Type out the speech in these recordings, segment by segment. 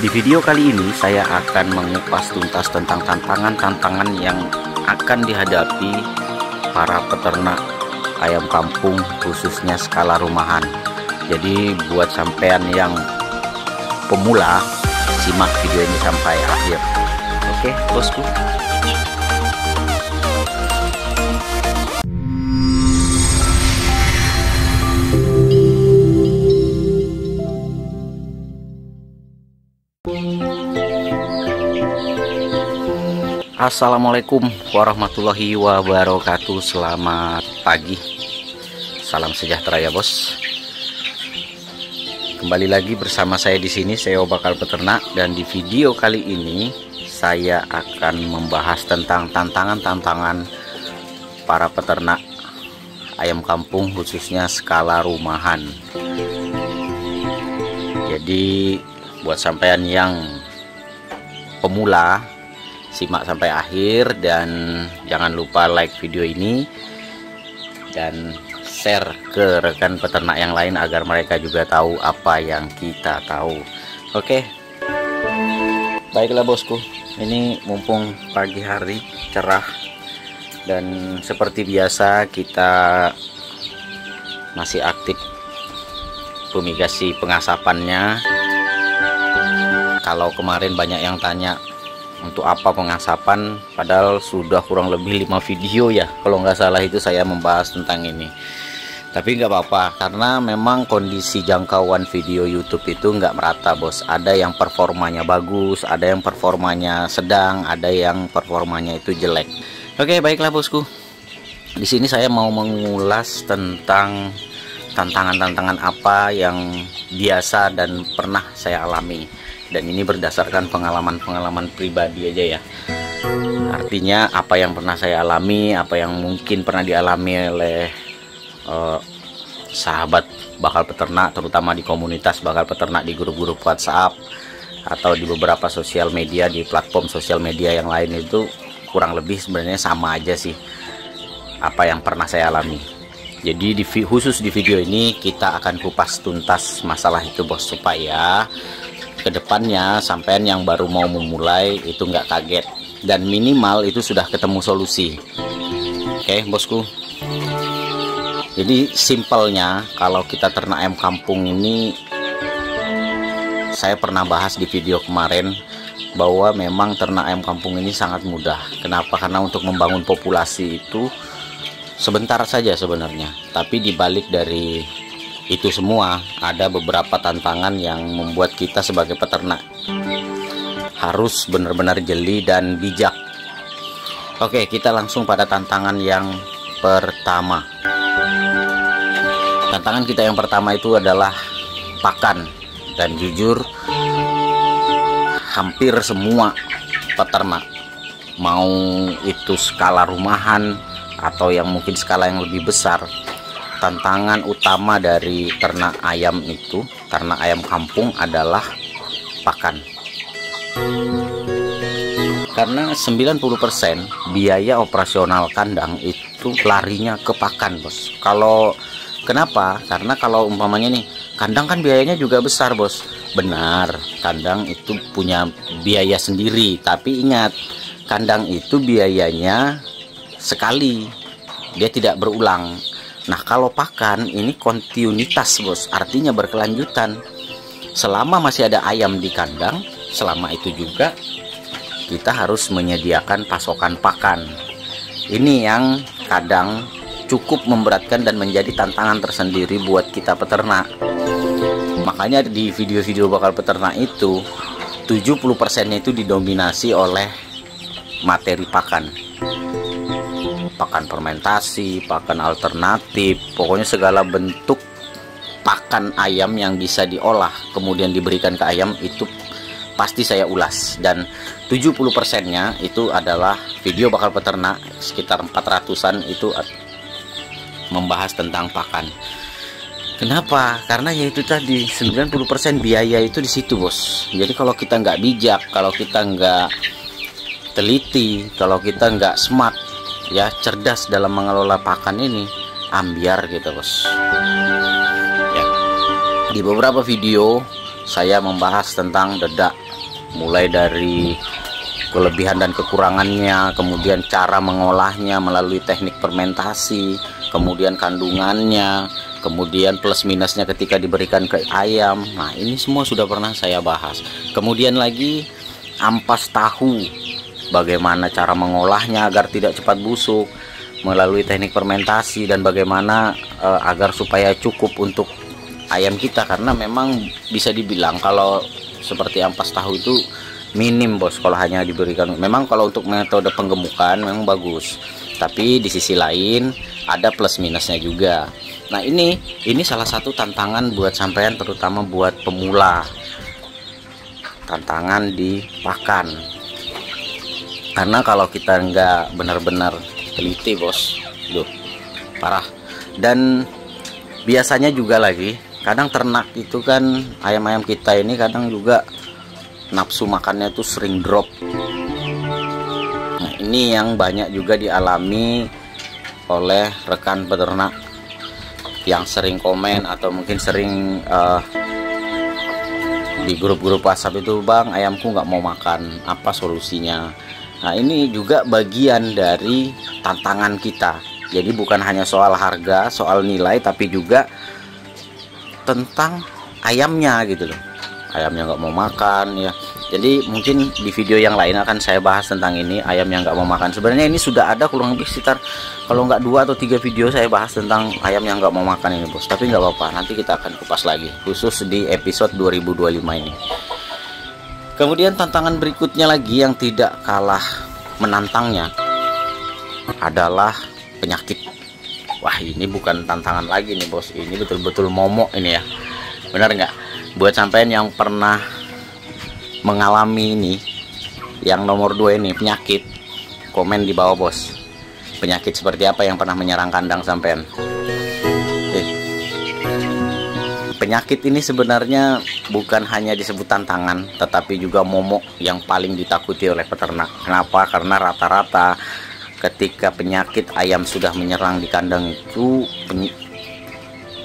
Di video kali ini saya akan mengupas tuntas tentang tantangan-tantangan yang akan dihadapi para peternak ayam kampung, khususnya skala rumahan. Jadi buat sampean yang pemula, simak video ini sampai akhir. Oke, bosku. Assalamualaikum warahmatullahi wabarakatuh. Selamat pagi, salam sejahtera ya bos. Kembali lagi bersama saya di sini, saya bakal peternak, dan di video kali ini saya akan membahas tentang tantangan-tantangan para peternak ayam kampung, khususnya skala rumahan. Jadi buat sampean yang pemula, simak sampai akhir dan jangan lupa like video ini dan share ke rekan peternak yang lain agar mereka juga tahu apa yang kita tahu. Oke, baiklah bosku, ini mumpung pagi hari cerah dan seperti biasa kita masih aktif fumigasi pengasapannya. Kalau kemarin banyak yang tanya untuk apa pengasapan, padahal sudah kurang lebih 5 video ya kalau nggak salah itu saya membahas tentang ini. Tapi nggak apa-apa, karena memang kondisi jangkauan video YouTube itu nggak merata bos. Ada yang performanya bagus, ada yang performanya sedang, ada yang performanya itu jelek. Oke, baiklah bosku, di sini saya mau mengulas tentang tantangan-tantangan apa yang biasa dan pernah saya alami. Dan ini berdasarkan pengalaman-pengalaman pribadi aja ya. Artinya apa yang pernah saya alami, apa yang mungkin pernah dialami oleh sahabat bakal peternak, terutama di komunitas bakal peternak di grup-grup WhatsApp atau di beberapa sosial media, di platform sosial media yang lain, itu kurang lebih sebenarnya sama aja sih apa yang pernah saya alami. Jadi khusus di video ini kita akan kupas tuntas masalah itu bos, supaya kedepannya sampean yang baru mau memulai itu nggak kaget dan minimal itu sudah ketemu solusi. Oke bosku, jadi simpelnya kalau kita ternak ayam kampung ini, saya pernah bahas di video kemarin bahwa memang ternak ayam kampung ini sangat mudah. Kenapa? Karena untuk membangun populasi itu sebentar saja sebenarnya, tapi dibalik dari itu semua ada beberapa tantangan yang membuat kita sebagai peternak harus benar-benar jeli dan bijak. Oke, kita langsung pada tantangan yang pertama. Tantangan kita yang pertama itu adalah pakan. Dan jujur hampir semua peternak, mau itu skala rumahan atau yang mungkin skala yang lebih besar, tantangan utama dari ternak ayam itu, ternak ayam kampung, adalah pakan. Karena 90% biaya operasional kandang itu larinya ke pakan bos. Kalau kenapa? Karena kalau umpamanya nih, kandang kan biayanya juga besar bos. Benar, kandang itu punya biaya sendiri, tapi ingat, kandang itu biayanya sekali, dia tidak berulang. Nah kalau pakan ini kontinuitas bos, artinya berkelanjutan. Selama masih ada ayam di kandang, selama itu juga kita harus menyediakan pasokan pakan. Ini yang kadang cukup memberatkan dan menjadi tantangan tersendiri buat kita peternak. Makanya di video-video bakal peternak itu 70%-nya itu didominasi oleh materi pakan. Pakan fermentasi, pakan alternatif, pokoknya segala bentuk pakan ayam yang bisa diolah kemudian diberikan ke ayam itu pasti saya ulas. Dan 70%-nya itu adalah video bakal peternak, sekitar 400-an itu membahas tentang pakan. Kenapa? Karena yaitu tadi 90% biaya itu di situ bos. Jadi kalau kita nggak bijak, kalau kita nggak teliti, kalau kita nggak smart ya, cerdas dalam mengelola pakan ini, ambiar gitu bos ya. Di beberapa video saya membahas tentang dedak, mulai dari kelebihan dan kekurangannya, kemudian cara mengolahnya melalui teknik fermentasi, kemudian kandungannya, kemudian plus minusnya ketika diberikan ke ayam. Nah, ini semua sudah pernah saya bahas. Kemudian lagi ampas tahu, bagaimana cara mengolahnya agar tidak cepat busuk melalui teknik fermentasi, dan bagaimana agar supaya cukup untuk ayam kita, karena memang bisa dibilang kalau seperti ampas tahu itu minim bos kalau hanya diberikan. Memang kalau untuk metode penggemukan memang bagus, tapi di sisi lain ada plus minusnya juga. Nah, ini salah satu tantangan buat sampean, terutama buat pemula, tantangan di pakan. Karena kalau kita nggak benar-benar teliti bos, duh parah. Dan biasanya juga lagi kadang ternak itu kan, ayam-ayam kita ini kadang juga nafsu makannya tuh sering drop. Nah, ini yang banyak juga dialami oleh rekan peternak yang sering komen atau mungkin sering di grup-grup WhatsApp itu, bang ayamku nggak mau makan, apa solusinya? Nah, ini juga bagian dari tantangan kita. Jadi bukan hanya soal harga, soal nilai, tapi juga tentang ayamnya gitu loh. Ayamnya nggak mau makan ya. Jadi mungkin di video yang lain akan saya bahas tentang ini, ayam yang nggak mau makan. Sebenarnya ini sudah ada kurang lebih sekitar, kalau nggak 2 atau 3 video saya bahas tentang ayam yang nggak mau makan ini bos. Tapi nggak apa-apa, nanti kita akan kupas lagi khusus di episode 2025 ini. Kemudian tantangan berikutnya lagi yang tidak kalah menantangnya adalah penyakit. Wah, ini bukan tantangan lagi nih bos, ini betul-betul momok ini ya, benar nggak? Buat sampean yang pernah mengalami ini, yang nomor 2 ini penyakit, komen di bawah bos. Penyakit seperti apa yang pernah menyerang kandang sampean? Penyakit ini sebenarnya bukan hanya disebut tantangan, tetapi juga momok yang paling ditakuti oleh peternak. Kenapa? Karena rata-rata ketika penyakit ayam sudah menyerang di kandang itu,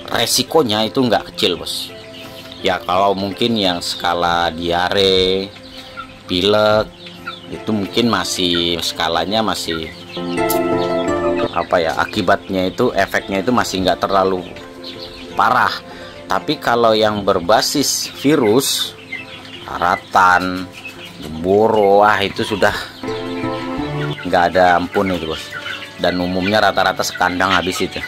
resikonya itu nggak kecil bos. Ya kalau mungkin yang skala diare, pilek, itu mungkin masih skalanya masih apa ya, akibatnya itu, efeknya itu masih nggak terlalu parah. Tapi kalau yang berbasis virus, aratan, gemboro, wah itu sudah nggak ada ampun itu bos. Dan umumnya rata-rata sekandang habis itu.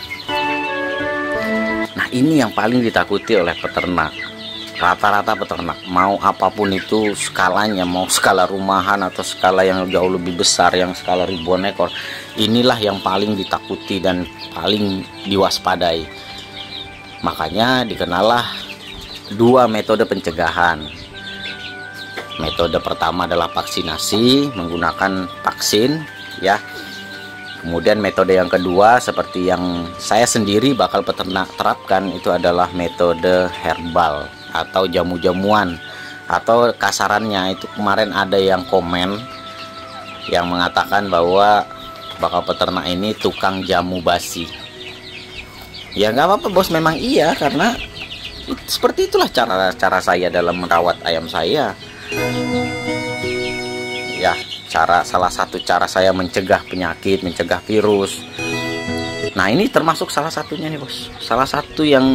Nah, ini yang paling ditakuti oleh peternak. Rata-rata peternak, mau apapun itu skalanya, mau skala rumahan atau skala yang jauh lebih besar, yang skala ribuan ekor, inilah yang paling ditakuti dan paling diwaspadai. Makanya dikenalah 2 metode pencegahan. Metode pertama adalah vaksinasi menggunakan vaksin ya. Kemudian metode yang kedua seperti yang saya sendiri bakal peternak terapkan, itu adalah metode herbal atau jamu-jamuan, atau kasarannya itu kemarin ada yang komen yang mengatakan bahwa bakal peternak ini tukang jamu basi. Ya nggak apa-apa bos, memang iya, karena seperti itulah cara saya dalam merawat ayam saya. Ya, salah satu cara saya mencegah penyakit, mencegah virus. Nah, ini termasuk salah satunya nih bos. Salah satu yang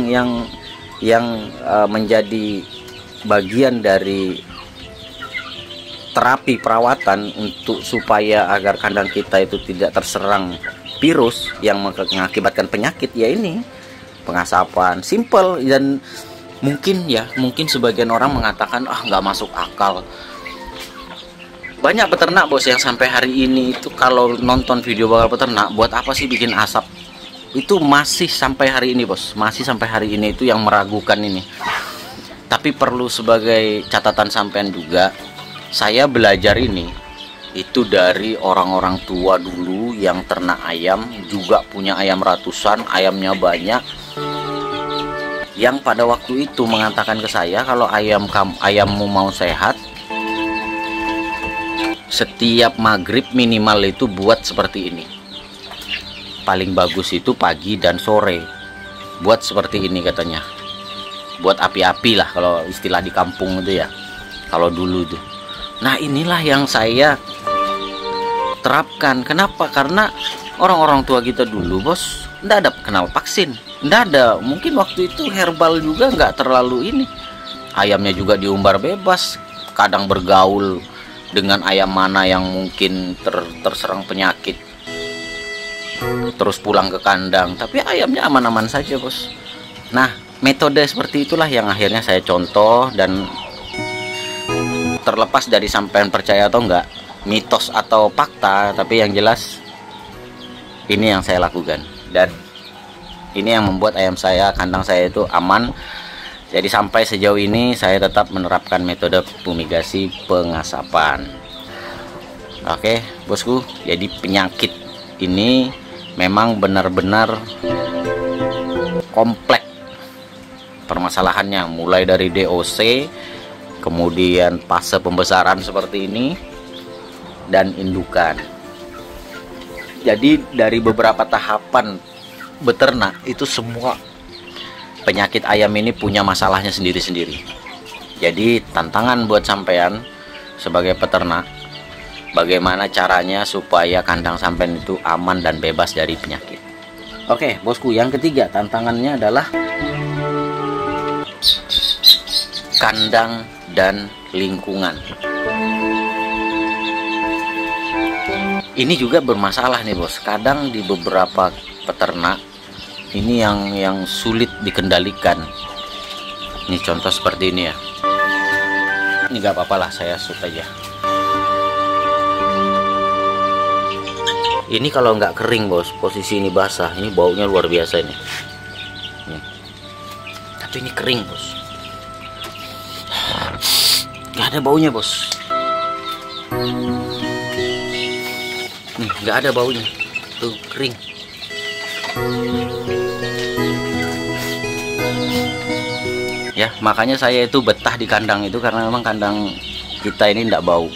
menjadi bagian dari terapi perawatan untuk supaya agar kandang kita itu tidak terserang virus yang mengakibatkan penyakit, ya ini pengasapan. Simple, dan mungkin sebagian orang mengatakan nggak masuk akal. Banyak peternak bos yang sampai hari ini itu kalau nonton video bakal peternak, buat apa sih bikin asap, itu masih sampai hari ini bos, masih sampai hari ini itu yang meragukan ini. Tapi perlu sebagai catatan sampean juga, saya belajar ini itu dari orang-orang tua dulu yang ternak ayam, juga punya ayam ratusan, ayamnya banyak, yang pada waktu itu mengatakan ke saya, kalau ayammu mau sehat, setiap maghrib minimal itu buat seperti ini. Paling bagus itu pagi dan sore, buat seperti ini katanya. buat api-api lah kalau istilah di kampung itu ya, kalau dulu tuh. Nah inilah yang saya terapkan. Kenapa? Karena orang-orang tua kita dulu bos nggak ada kenal vaksin, nggak ada. Mungkin waktu itu herbal juga nggak terlalu ini, ayamnya juga diumbar bebas, kadang bergaul dengan ayam mana yang mungkin terserang penyakit terus pulang ke kandang, tapi ayamnya aman-aman saja bos. Nah metode seperti itulah yang akhirnya saya contoh, dan terlepas dari sampean percaya atau enggak, mitos atau fakta, tapi yang jelas ini yang saya lakukan, dan ini yang membuat ayam saya, kandang saya itu aman. Jadi sampai sejauh ini saya tetap menerapkan metode fumigasi pengasapan. Oke bosku, jadi penyakit ini memang benar-benar kompleks permasalahannya, mulai dari DOC, kemudian fase pembesaran seperti ini, dan indukan. Jadi dari beberapa tahapan beternak itu semua penyakit ayam ini punya masalahnya sendiri-sendiri. Jadi tantangan buat sampean sebagai peternak, bagaimana caranya supaya kandang sampean itu aman dan bebas dari penyakit. Oke bosku, yang ketiga tantangannya adalah kandang dan lingkungan. Ini juga bermasalah nih bos. Kadang di beberapa peternak ini yang sulit dikendalikan. Ini contoh seperti ini ya. Ini gak apa-apa lah, saya shoot aja. Ini kalau nggak kering bos, posisi ini basah, ini baunya luar biasa ini. Tapi ini kering bos, nggak ada baunya bos. Nih nggak ada baunya, tuh kering. Ya makanya saya itu betah di kandang itu, karena memang kandang kita ini tidak bau.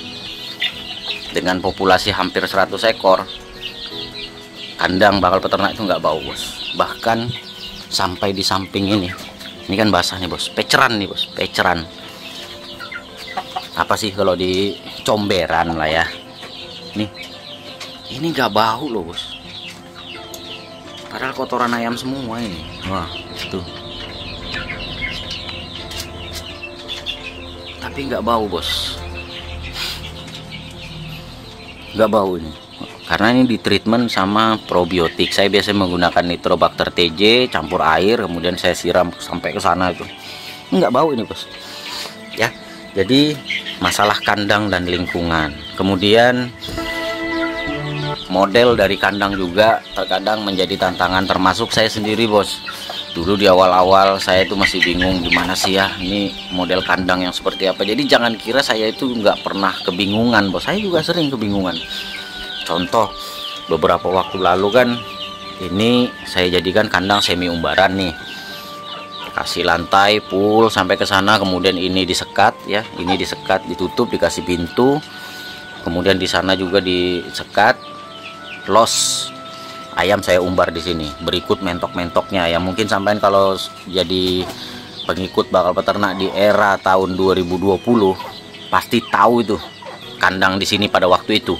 Dengan populasi hampir 100 ekor, kandang bakal peternak itu nggak bau bos. Bahkan sampai di samping ini kan basah nih bos, peceran nih bos, peceran. Apa sih kalau di comberan lah ya. Nih, ini nggak bau loh bos. Padahal kotoran ayam semua ini. Wah, tuh. Tapi nggak bau bos, nggak bau ini. Karena ini di treatment sama probiotik. Saya biasanya menggunakan Nitrobacter TJ campur air, kemudian saya siram sampai ke sana itu. Nggak bau ini bos. Ya, jadi masalah kandang dan lingkungan. Kemudian model dari kandang juga terkadang menjadi tantangan, termasuk saya sendiri bos. Dulu di awal-awal saya itu masih bingung gimana sih ya ini model kandang yang seperti apa. Jadi jangan kira saya itu nggak pernah kebingungan bos. Saya juga sering kebingungan. Contoh beberapa waktu lalu kan ini saya jadikan kandang semi umbaran nih, kasih lantai full sampai ke sana, kemudian ini disekat ya, ini disekat, ditutup, dikasih pintu, kemudian di sana juga disekat, los ayam saya umbar di sini, berikut mentok-mentoknya ya. Mungkin sampean kalau jadi pengikut bakal peternak di era tahun 2020 pasti tahu itu kandang di sini pada waktu itu.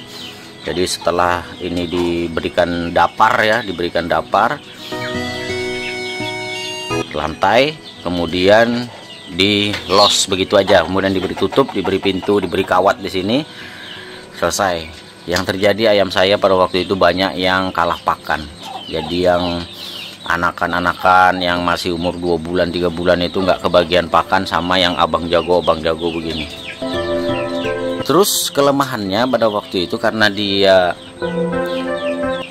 Jadi setelah ini diberikan dapar ya, diberikan dapar, lantai, kemudian di los begitu aja, kemudian diberi tutup, diberi pintu, diberi kawat di sini, selesai. Yang terjadi ayam saya pada waktu itu banyak yang kalah pakan. Jadi yang anakan-anakan yang masih umur 2 bulan 3 bulan itu nggak kebagian pakan sama yang abang jago begini. Terus kelemahannya pada waktu itu karena dia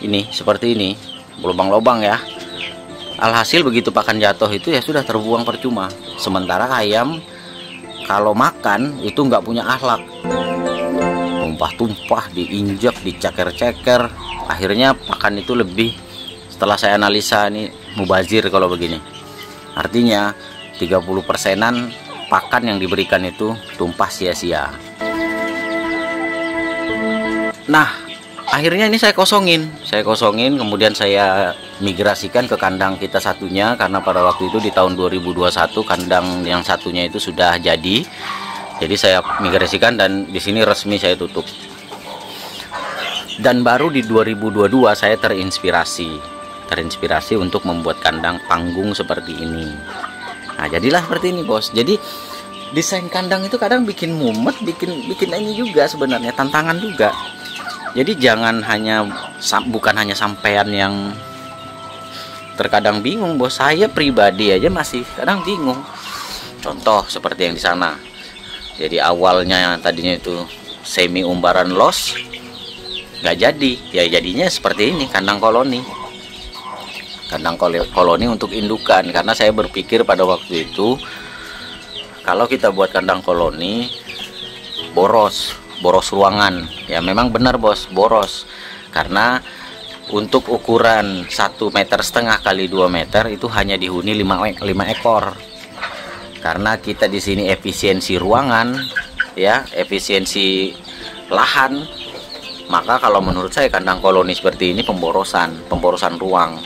ini seperti ini, berlubang-lubang ya. Alhasil begitu pakan jatuh itu ya sudah terbuang percuma. Sementara ayam kalau makan itu nggak punya akhlak, tumpah-tumpah, diinjak, diceker-ceker. Akhirnya pakan itu lebih, setelah saya analisa ini mubazir kalau begini. Artinya 30%-an pakan yang diberikan itu tumpah sia-sia. Nah Akhirnya ini saya kosongin, kemudian saya migrasikan ke kandang kita satunya, karena pada waktu itu di tahun 2021 kandang yang satunya itu sudah jadi saya migrasikan, dan di sini resmi saya tutup. Dan baru di 2022 saya terinspirasi untuk membuat kandang panggung seperti ini. Nah, jadilah seperti ini, Bos. Jadi desain kandang itu kadang bikin mumet, bikin ini juga sebenarnya tantangan juga. Jadi bukan hanya sampean yang terkadang bingung, Bos. Saya pribadi aja masih kadang bingung. Contoh seperti yang di sana. Jadi awalnya tadinya itu semi umbaran los, nggak jadi. Ya jadinya seperti ini, kandang koloni. Kandang koloni untuk indukan, karena saya berpikir pada waktu itu kalau kita buat kandang koloni boros ruangan. Ya memang benar, Bos, boros. Karena untuk ukuran 1,5 meter kali 2 meter itu hanya dihuni 5 ekor. Karena kita di sini efisiensi ruangan, ya, efisiensi lahan, maka kalau menurut saya kandang koloni seperti ini pemborosan ruang.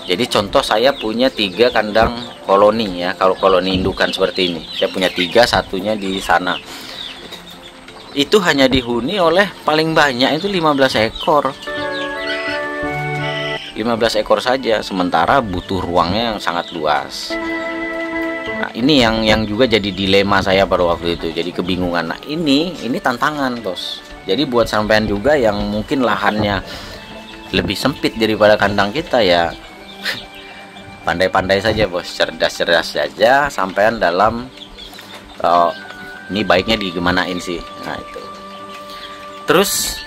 Jadi contoh saya punya 3 kandang koloni, ya, kalau koloni indukan seperti ini saya punya 3, satunya di sana itu hanya dihuni oleh paling banyak itu 15 ekor 15 ekor saja, sementara butuh ruangnya yang sangat luas. Nah, ini yang juga jadi dilema saya pada waktu itu, jadi kebingungan. Nah, ini tantangan, Bos. Jadi buat sampean juga yang mungkin lahannya lebih sempit daripada kandang kita, ya pandai-pandai saja, Bos, cerdas-cerdas saja sampean dalam ini baiknya digimanain sih. Nah, itu. Terus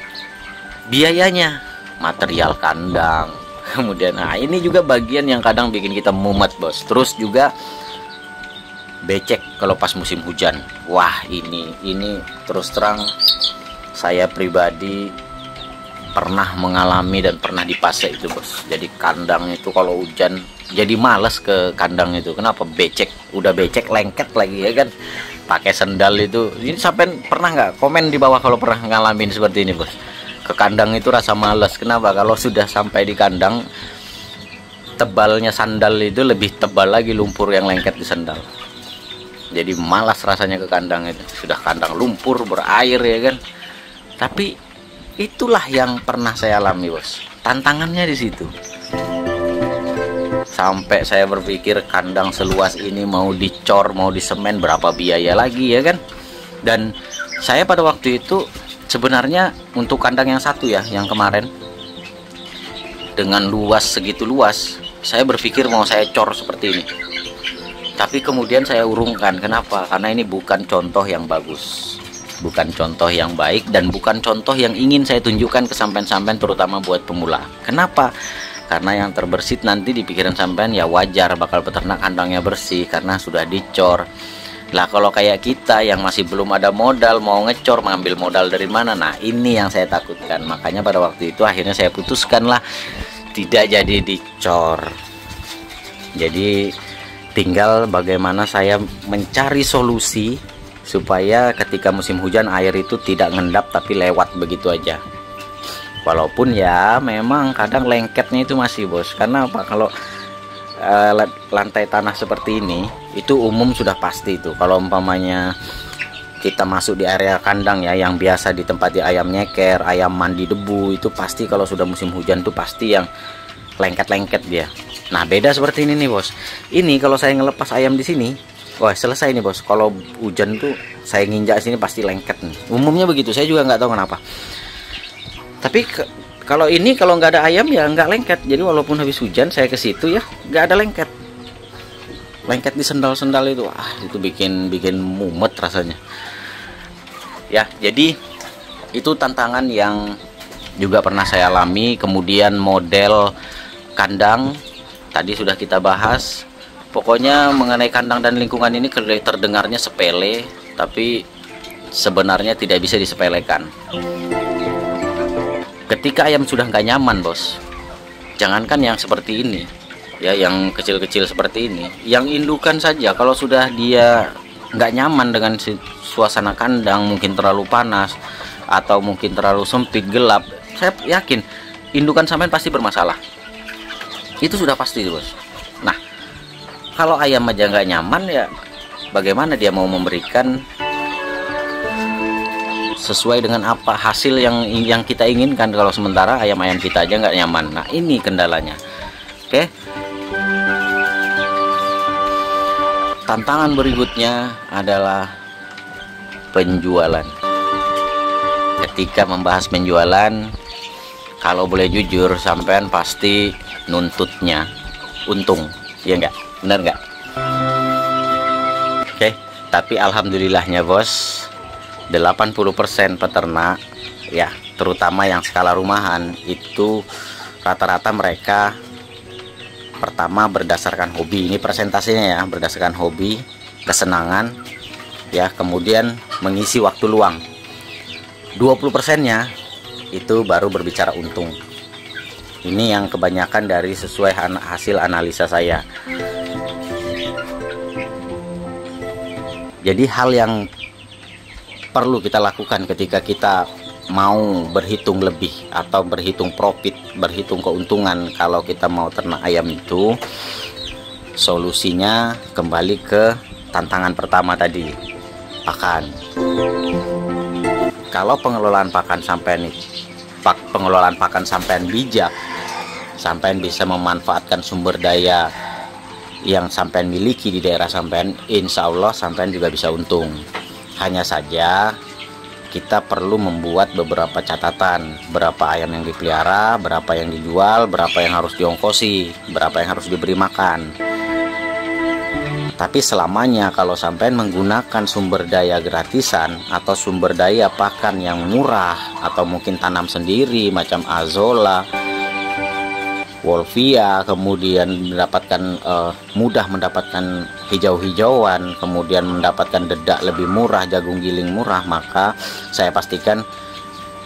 biayanya, material kandang, kemudian ini juga bagian yang kadang bikin kita mumet, Bos. Terus juga becek kalau pas musim hujan. Wah, ini terus terang saya pribadi pernah mengalami dan pernah dipase itu, Bos. Jadi kandang itu kalau hujan jadi males ke kandang itu. Kenapa? Becek, udah becek lengket lagi, ya kan, pakai sendal itu. Ini sampai pernah nggak komen di bawah kalau pernah ngalamin seperti ini, Bos? Ke kandang itu rasa males. Kenapa? Kalau sudah sampai di kandang, tebalnya sandal itu lebih tebal lagi lumpur yang lengket di sandal. Jadi malas rasanya ke kandang itu. Sudah kandang lumpur berair, ya kan. Tapi itulah yang pernah saya alami, Bos. Tantangannya di situ. Sampai saya berpikir kandang seluas ini mau dicor, mau disemen, berapa biaya lagi, ya kan. Dan saya pada waktu itu sebenarnya untuk kandang yang satu, ya, yang kemarin dengan luas segitu luas, saya berpikir mau saya cor seperti ini. Tapi kemudian saya urungkan. Kenapa? Karena ini bukan contoh yang bagus, bukan contoh yang baik, dan bukan contoh yang ingin saya tunjukkan ke sampean-sampean, terutama buat pemula. Kenapa? Karena yang terbersit nanti di pikiran sampean, ya wajar bakal peternak kandangnya bersih karena sudah dicor. Lah kalau kayak kita yang masih belum ada modal, mau ngecor, mengambil modal dari mana? Nah, ini yang saya takutkan. Makanya pada waktu itu akhirnya saya putuskan lah tidak jadi dicor. Jadi tinggal bagaimana saya mencari solusi supaya ketika musim hujan air itu tidak ngendap tapi lewat begitu aja. Walaupun ya memang kadang lengketnya itu masih, Bos. Karena apa? Kalau lantai tanah seperti ini itu umum sudah pasti itu. Kalau umpamanya kita masuk di area kandang, ya, yang biasa ditempati ayam nyeker, ayam mandi debu, itu pasti kalau sudah musim hujan tuh pasti yang lengket-lengket dia. Nah, beda seperti ini nih, Bos. Ini kalau saya ngelepas ayam di sini, wah, selesai nih, Bos. Kalau hujan tuh saya nginjak sini pasti lengket nih. Umumnya begitu. Saya juga nggak tahu kenapa. Tapi kalau ini kalau nggak ada ayam ya nggak lengket. Jadi walaupun habis hujan saya ke situ, ya nggak ada lengket. Lengket di sendal-sendal itu, itu bikin mumet rasanya. Ya, jadi itu tantangan yang juga pernah saya alami. Kemudian model kandang tadi sudah kita bahas. Pokoknya mengenai kandang dan lingkungan ini terdengarnya sepele, tapi sebenarnya tidak bisa disepelekan. Ketika ayam sudah nggak nyaman, Bos, jangankan yang seperti ini, ya, yang kecil-kecil seperti ini, yang indukan saja kalau sudah dia nggak nyaman dengan suasana kandang, mungkin terlalu panas atau mungkin terlalu sempit, gelap, saya yakin indukan sampean pasti bermasalah. Itu sudah pasti bos. Nah, kalau ayam aja nggak nyaman, ya bagaimana dia mau memberikan sesuai dengan apa hasil yang kita inginkan kalau sementara ayam-ayam kita aja nggak nyaman. Nah, ini kendalanya. Oke. Tantangan berikutnya adalah penjualan. Ketika membahas penjualan, kalau boleh jujur, sampean pasti nuntutnya untung, ya enggak? Bener enggak? Oke, tapi alhamdulillahnya bos, 80% peternak ya, terutama yang skala rumahan itu rata-rata mereka pertama berdasarkan hobi. Ini presentasinya ya, berdasarkan hobi, kesenangan ya, kemudian mengisi waktu luang. 20%-nya itu baru berbicara untung. Ini yang kebanyakan dari sesuai hasil analisa saya. Jadi hal yang perlu kita lakukan ketika kita mau berhitung lebih atau berhitung profit, berhitung keuntungan kalau kita mau ternak ayam itu, solusinya kembali ke tantangan pertama tadi, pakan. Kalau pengelolaan pakan sampean bijak, sampean bisa memanfaatkan sumber daya yang sampean miliki di daerah sampean, insya Allah sampean juga bisa untung. Hanya saja kita perlu membuat beberapa catatan, berapa ayam yang dipelihara, berapa yang dijual, berapa yang harus diongkosi, berapa yang harus diberi makan. Tapi selamanya kalau sampean menggunakan sumber daya gratisan atau sumber daya pakan yang murah, atau mungkin tanam sendiri macam azolla, wolvia, kemudian mendapatkan mudah mendapatkan hijau-hijauan, kemudian mendapatkan dedak lebih murah, jagung giling murah, maka saya pastikan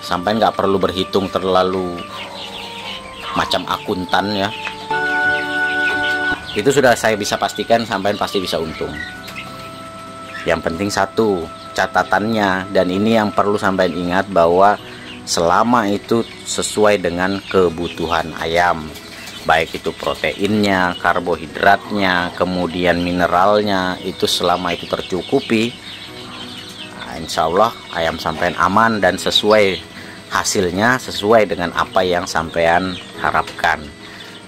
sampai nggak perlu berhitung terlalu macam akuntan ya. Itu sudah saya bisa pastikan sampean pasti bisa untung. Yang penting satu, catatannya, dan ini yang perlu sampean ingat, bahwa selama itu sesuai dengan kebutuhan ayam, baik itu proteinnya, karbohidratnya, kemudian mineralnya, itu selama itu tercukupi, nah, insya Allah ayam sampean aman dan sesuai hasilnya, sesuai dengan apa yang sampean harapkan.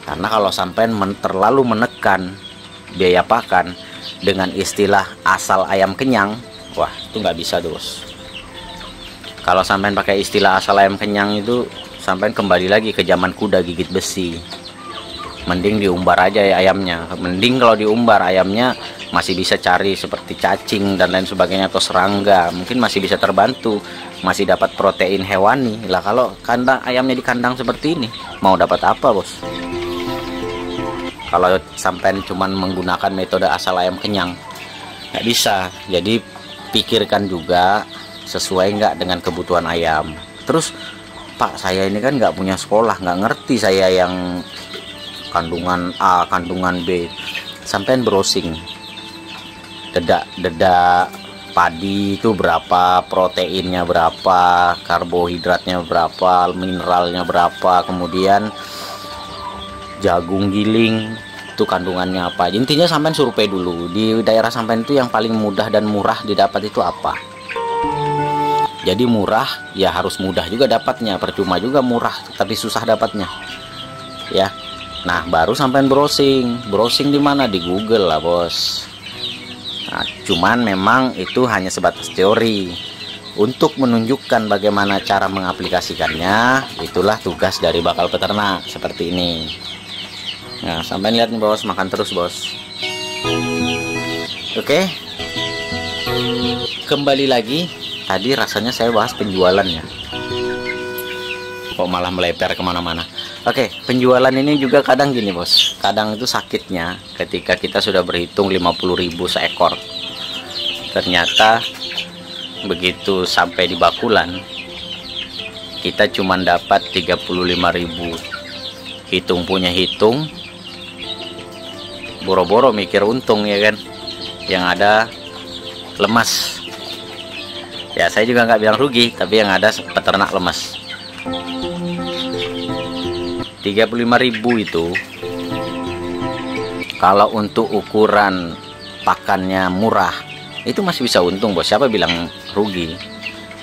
Karena kalau sampean terlalu menekan biaya pakan dengan istilah asal ayam kenyang, wah itu nggak bisa bos. Kalau sampean pakai istilah asal ayam kenyang itu, sampean kembali lagi ke zaman kuda gigit besi. Mending diumbar aja ya ayamnya. Mending kalau diumbar ayamnya masih bisa cari seperti cacing dan lain sebagainya, atau serangga, mungkin masih bisa terbantu, masih dapat protein hewani. Lah kalau kandang ayamnya di kandang seperti ini, mau dapat apa bos? Kalau sampai cuman menggunakan metode asal ayam kenyang, nggak bisa. Jadi pikirkan juga sesuai nggak dengan kebutuhan ayam. Terus Pak, saya ini kan nggak punya sekolah, nggak ngerti saya yang kandungan A, kandungan B. Sampean browsing dedak padi itu berapa, proteinnya berapa, karbohidratnya berapa, mineralnya berapa, kemudian jagung giling itu kandungannya apa. Intinya sampean survei dulu di daerah sampean itu yang paling mudah dan murah didapat itu apa. Jadi murah ya harus mudah juga dapatnya, percuma juga murah tapi susah dapatnya ya. Nah baru sampean browsing di mana, di Google lah bos. Nah, cuman memang itu hanya sebatas teori. Untuk menunjukkan bagaimana cara mengaplikasikannya, itulah tugas dari bakal peternak seperti ini. Nah, sampai lihat nih bos, makan terus bos. Oke, kembali lagi. Tadi rasanya saya bahas penjualan ya, kok malah melebar kemana-mana. Oke, penjualan ini juga kadang gini bos, kadang itu sakitnya ketika kita sudah berhitung 50.000 seekor, ternyata begitu sampai di bakulan kita cuma dapat 35.000. Hitung punya hitung, boro-boro mikir untung ya kan, yang ada lemas. Ya saya juga nggak bilang rugi, tapi yang ada peternak lemas. 35.000 itu kalau untuk ukuran pakannya murah itu masih bisa untung bos. Siapa bilang rugi?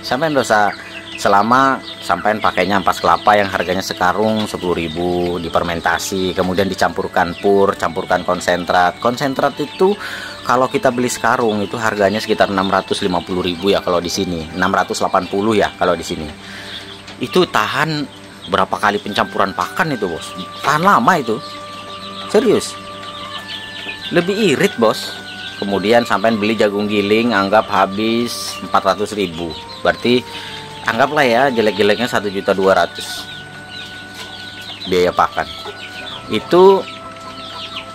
Sampai dosa selama sampai pakainya ampas kelapa yang harganya sekarung 10.000 difermentasi, kemudian dicampurkan pur, campurkan konsentrat. Konsentrat itu kalau kita beli sekarung itu harganya sekitar 650.000 ya kalau di sini, 680 ya kalau di sini. Itu tahan berapa kali pencampuran pakan itu bos? Tahan lama itu, serius. Lebih irit bos. Kemudian sampai beli jagung giling, anggap habis 400.000, berarti anggaplah ya jelek-jeleknya 1.200.000 biaya pakan. Itu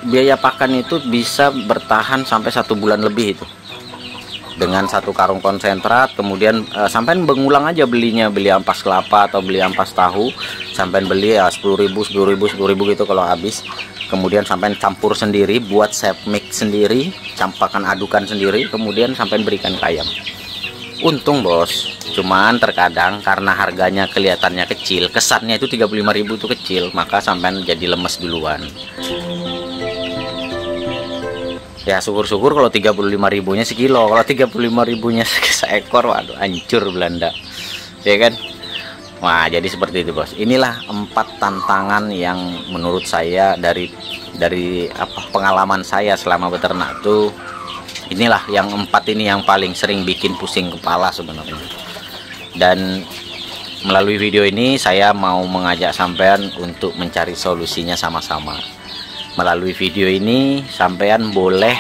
biaya pakan itu bisa bertahan sampai 1 bulan lebih itu dengan 1 karung konsentrat. Kemudian sampai mengulang aja belinya, beli ampas kelapa atau beli ampas tahu, sampai beli ya 10.000 gitu kalau habis. Kemudian sampai campur sendiri, buat set mix sendiri, campurkan adukan sendiri, kemudian sampai berikan ke ayam. Untung bos. Cuman terkadang karena harganya kelihatannya kecil, kesannya itu 35.000 itu kecil, maka sampai jadi lemes duluan. Ya syukur-syukur kalau 35.000-nya sekilo, kalau 35.000-nya seekor, waduh hancur Belanda, ya kan? Wah, jadi seperti itu bos. Inilah 4 tantangan yang menurut saya dari pengalaman saya selama beternak tuh, inilah yang 4 ini yang paling sering bikin pusing kepala sebenarnya. Dan melalui video ini saya mau mengajak sampean untuk mencari solusinya sama-sama. Melalui video ini sampean boleh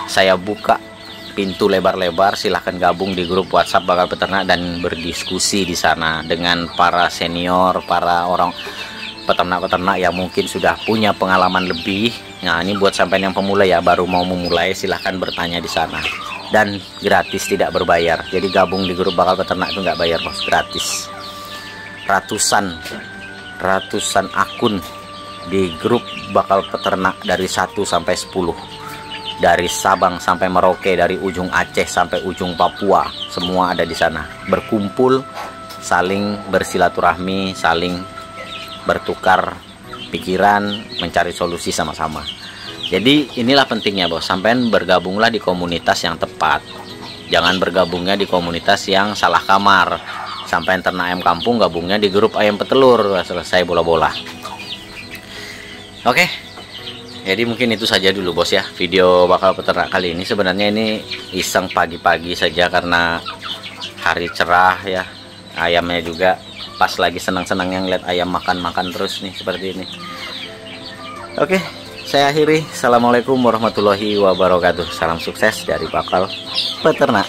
saya buka pintu lebar-lebar, silahkan gabung di grup WhatsApp Bakal Peternak dan berdiskusi di sana dengan para senior, para orang peternak-peternak yang mungkin sudah punya pengalaman lebih. Nah, ini buat sampean yang pemula ya, baru mau memulai, silahkan bertanya di sana. Dan gratis, tidak berbayar. Jadi gabung di grup Bakal Peternak itu nggak bayar bos, gratis. Ratusan akun di grup Bakal Peternak dari 1 sampai 10. Dari Sabang sampai Merauke, dari ujung Aceh sampai ujung Papua, semua ada di sana. Berkumpul, saling bersilaturahmi, saling bertukar pikiran, mencari solusi sama-sama. Jadi inilah pentingnya bos, sampean bergabunglah di komunitas yang tepat. Jangan bergabungnya di komunitas yang salah kamar. Sampean ternak ayam kampung, gabungnya di grup ayam petelur, selesai bola-bola. Oke. Jadi mungkin itu saja dulu bos ya, video Bakal Peternak kali ini. Sebenarnya ini iseng pagi-pagi saja karena hari cerah ya. Ayamnya juga pas lagi senang-senangnya ngeliat ayam makan-makan terus nih seperti ini. Oke, saya akhiri. Assalamualaikum warahmatullahi wabarakatuh. Salam sukses dari Bakal Peternak.